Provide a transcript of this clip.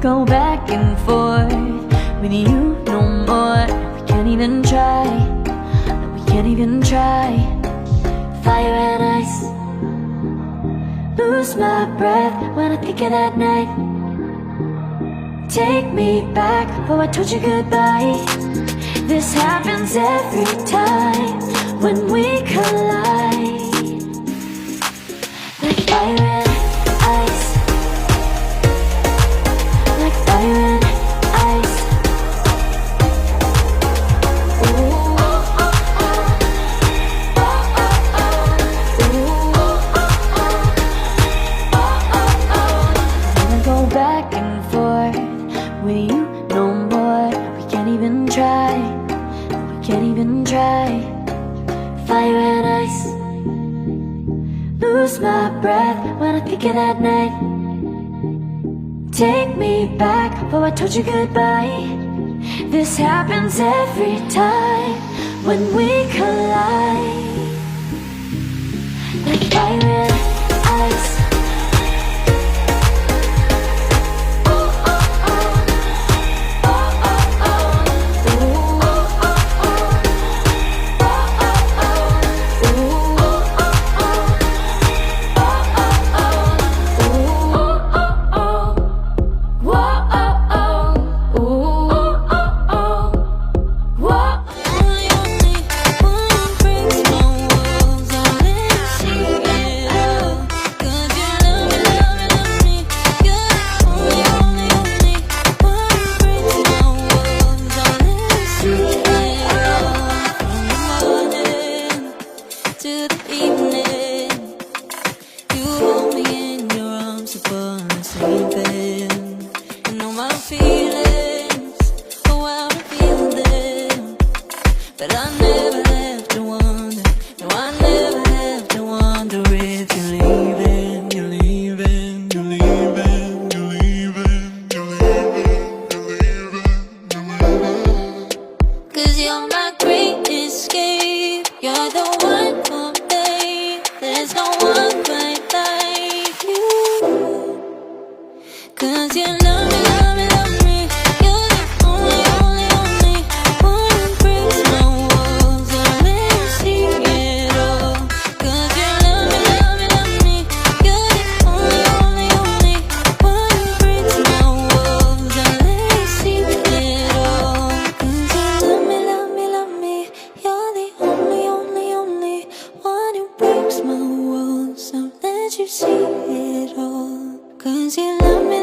go back and forth with you no more. We can't even try, no, we can't even try. Fire and ice, lose my breath when I think of that night. Take me back, oh I told you goodbye. This happens every time when we collide. Like fire and ice, like fire and ice. Ooh, oh, oh, oh. Oh, oh, oh. Ooh, oh, oh, oh. Oh, oh, oh. Wanna go back and forth with you no more. We can't even try, we can't even try. Fire and ice, lose my breath when I think of that night. Take me back, oh I told you goodbye. This happens every time when we collide. Like fire and ice. But I never have to wonder, no, I never have to wonder if you're leaving, you're leaving, you're leaving, you're leaving, you're leaving, you're leaving, you're leaving. 'Cause you're my great escape, you're the one for me, there's no one quite like you. 'Cause you love me, love me, love me, you're the only, only, only one who breaks my walls, I'll let you see it all. 'Cause you love me, love me, love me, you're the only, only, only one who breaks my walls, I'll let you see it all. 'Cause you love me, love me, love me, you're the only, only, only one who breaks my walls, I'll let you see it all. 'Cause you love me.